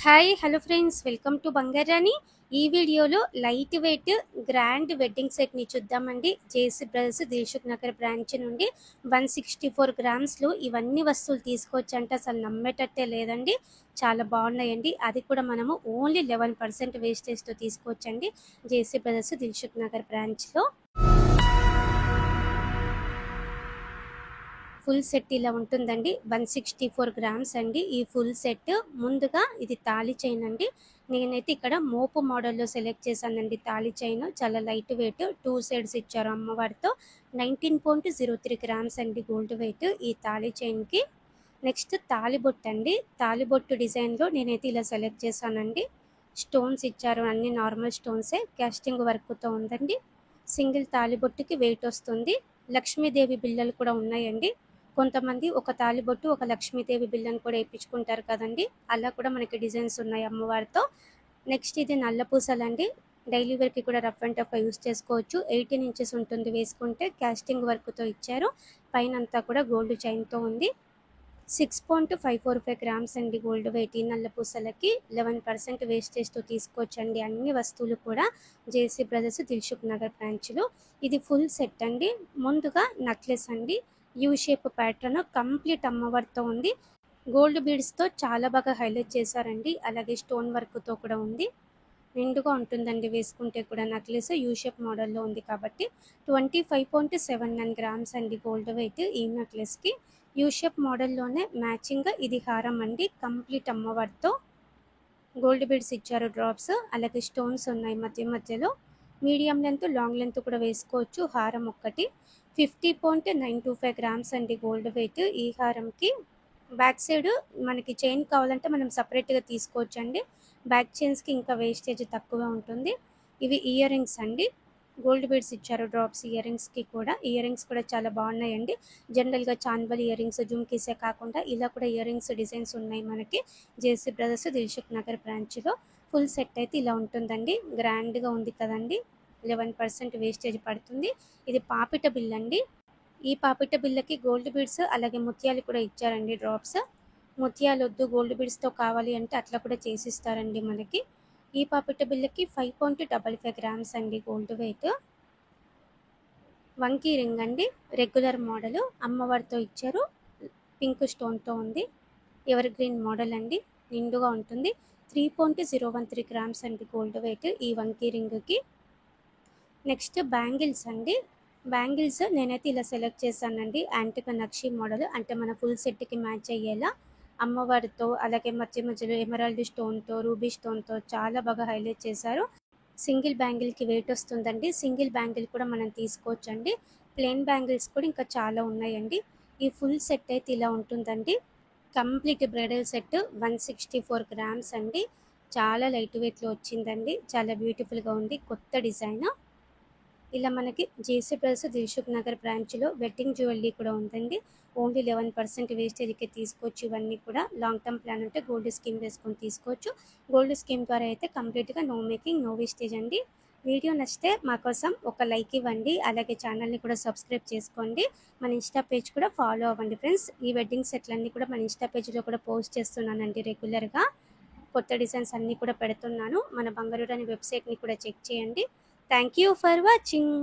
Hi hello friends, welcome to Bangarani. ఈ వీడియోలో light weight grand wedding సెట్ని చూద్దామండి. JC brothers Dilsukh Nagar branch నుండి 164 గ్రామ్స్లో ఇవన్నీ వస్తువులు తీసుకోవచ్చంటే అసలు నమ్మేటట్టే లేదండి. చాలా బాగున్నాయండి. అది కూడా మనము ఓన్లీ 11% వేస్టేజ్తో తీసుకోవచ్చండి జేసీ బ్రదర్స్ దిల్సుఖ్ నగర్ బ్రాంచ్లో. ఫుల్ సెట్ ఇలా ఉంటుందండి. 164 గ్రామ్స్ అండి ఈ ఫుల్ సెట్. ముందుగా ఇది తాళి చైన్ అండి. నేనైతే ఇక్కడ మోపు మోడల్లో సెలెక్ట్ చేశానండి. తాళి చైన్ చాలా లైట్ వెయిట్, 2 సైడ్స్ ఇచ్చారు అమ్మవారితో. 19.03 గ్రామ్స్ అండి గోల్డ్ వెయిట్ ఈ తాళి చైన్కి. నెక్స్ట్ తాళిబొట్టు అండి. తాళిబొట్టు డిజైన్లో నేనైతే ఇలా సెలెక్ట్ చేశానండి. స్టోన్స్ ఇచ్చారు, అన్ని నార్మల్ స్టోన్సే, కాస్టింగ్ వర్క్తో ఉందండి. సింగిల్ తాళిబొట్టుకి వెయిట్ వస్తుంది. లక్ష్మీదేవి బిళ్ళలు కూడా ఉన్నాయండి. కొంతమంది ఒక తాళిబొట్టు ఒక లక్ష్మీదేవి బిళ్ళను కూడా వేయించుకుంటారు కదండి, అలా కూడా మనకి డిజైన్స్ ఉన్నాయి అమ్మవారితో. నెక్స్ట్ ఇది నల్ల పూసలండి. డైలీ వేర్కి కూడా రఫ్ అండ్ టఫ్ యూస్ చేసుకోవచ్చు. 18 ఇంచెస్ ఉంటుంది వేసుకుంటే. కాస్టింగ్ వర్క్తో ఇచ్చారు. పైన అంతా కూడా గోల్డ్ చైన్తో ఉంది. 6.545 గ్రామ్స్ అండి గోల్డ్ వెయిట్ ఈ నల్ల పూసలకి. 11% వేస్టేజ్తో తీసుకోవచ్చండి అన్ని వస్తువులు కూడా జేసీ బ్రదర్స్ దిల్సుఖ్ నగర్ బ్రాంచ్లో. ఇది ఫుల్ సెట్ అండి. ముందుగా నెక్లెస్ అండి. యూ షేప్ ప్యాటర్న్ కంప్లీట్ అమ్మవారితో ఉంది. గోల్డ్ బీడ్స్తో చాలా బాగా హైలైట్ చేశారండి. అలాగే స్టోన్ వర్క్తో కూడా ఉంది. నిండుగా ఉంటుందండి వేసుకుంటే కూడా. నెక్లెస్ యూ షేప్ మోడల్లో ఉంది కాబట్టి. 25.79 గ్రామ్స్ అండి గోల్డ్ వెయిట్ ఈ నెక్లెస్కి. యూ షేప్ మోడల్లోనే మ్యాచింగ్ ఇది హారం అండి. కంప్లీట్ అమ్మవారితో గోల్డ్ బీడ్స్ ఇచ్చారు, డ్రాప్స్, అలాగే స్టోన్స్ ఉన్నాయి మధ్య మధ్యలో. మీడియం లెంత్ లాంగ్ లెంత్ కూడా వేసుకోవచ్చు. హారం ఒక్కటి 50.925 గ్రామ్స్ అండి గోల్డ్ వెయిట్ ఈ హారంకి. బ్యాక్ సైడ్ మనకి చైన్ కావాలంటే మనం సపరేట్గా తీసుకోవచ్చు అండి. బ్యాక్ చైన్స్కి ఇంకా వేస్టేజ్ తక్కువ ఉంటుంది. ఇవి ఇయర్ రింగ్స్ అండి. గోల్డ్ బీడ్స్ ఇచ్చారు డ్రాప్స్ ఇయర్ రింగ్స్కి కూడా. ఇయర్ రింగ్స్ కూడా చాలా బాగున్నాయండి. జనరల్గా చాన్బల్ ఇయర్ రింగ్స్, జుమ్కీసే కాకుండా ఇలా కూడా ఇయర్ రింగ్స్ డిజైన్స్ ఉన్నాయి మనకి జేసీ బ్రదర్స్ దిల్సుఖ్ నగర్ బ్రాంచ్లో. ఫుల్ సెట్ అయితే ఇలా ఉంటుందండి. గ్రాండ్గా ఉంది కదండి. 11% వేస్టేజ్ పడుతుంది. ఇది పాపిట బిల్ అండి. ఈ పాపిట బిల్లకి గోల్డ్ బీడ్స్ అలాగే ముత్యాలు కూడా ఇచ్చారండి డ్రాప్స్. ముత్యాలు వద్దు గోల్డ్ బీడ్స్తో కావాలి అంటే అట్లా కూడా చేసిస్తారండి మనకి. ఈ పాపిట బిల్లకి 5.55 గ్రామ్స్ అండి గోల్డ్ వెయిట్. వంకీ రింగ్ అండి. రెగ్యులర్ మోడల్ అమ్మవారితో ఇచ్చారు. పింక్ స్టోన్తో ఉంది. ఎవర్ గ్రీన్ మోడల్ అండి. నిండుగా ఉంటుంది. 3.013 గ్రామ్స్ అండి గోల్డ్ వెయిట్ ఈ వంకీ రింగ్కి. నెక్స్ట్ బ్యాంగిల్స్ అండి. బ్యాంగిల్స్ నేనైతే ఇలా సెలెక్ట్ చేశానండి. యాంటిక్ నక్షి మోడల్, అంటే మన ఫుల్ సెట్కి మ్యాచ్ అయ్యేలా అమ్మవారితో, అలాగే మధ్య మధ్యలో ఎమరాల్డ్ స్టోన్తో, రూబీ స్టోన్తో చాలా బాగా హైలైట్ చేశారు. సింగిల్ బ్యాంగిల్కి వెయిట్ వస్తుందండి. సింగిల్ బ్యాంగిల్ కూడా మనం తీసుకోవచ్చండి. ప్లెయిన్ బ్యాంగిల్స్ కూడా ఇంకా చాలా ఉన్నాయండి. ఈ ఫుల్ సెట్ అయితే ఇలా ఉంటుందండి. కంప్లీట్ బ్రైడల్ సెట్ 164 గ్రామ్స్ అండి. చాలా లైట్ వెయిట్లో వచ్చిందండి. చాలా బ్యూటిఫుల్గా ఉంది. కొత్త డిజైన్. ఇలా మనకి జేసీ బ్రదర్స్ దిల్సుఖ్ నగర్ బ్రాంచ్లో వెడ్డింగ్ జ్యువెలరీ కూడా ఉందండి. ఓన్లీ 11% వేస్టేజ్కి తీసుకోవచ్చు. ఇవన్నీ కూడా లాంగ్ టర్మ్ ప్లాన్ అంటే గోల్డ్ స్కీమ్ వేసుకొని తీసుకోవచ్చు. గోల్డ్ స్కీమ్ ద్వారా అయితే కంప్లీట్గా నో మేకింగ్, నో వేస్టేజ్ అండి. వీడియో నచ్చితే మా కోసం ఒక లైక్ ఇవ్వండి. అలాగే ఛానల్ని కూడా సబ్స్క్రైబ్ చేసుకోండి. మన ఇన్స్టా పేజ్ కూడా ఫాలో అవ్వండి ఫ్రెండ్స్. ఈ వెడ్డింగ్ సెట్లన్నీ కూడా మన ఇన్స్టా పేజ్లో కూడా పోస్ట్ చేస్తున్నానండి రెగ్యులర్గా. కొత్త డిజైన్స్ అన్నీ కూడా పెడుతున్నాను. మన బంగారు రాణి వెబ్సైట్ని కూడా చెక్ చేయండి. Thank you for watching.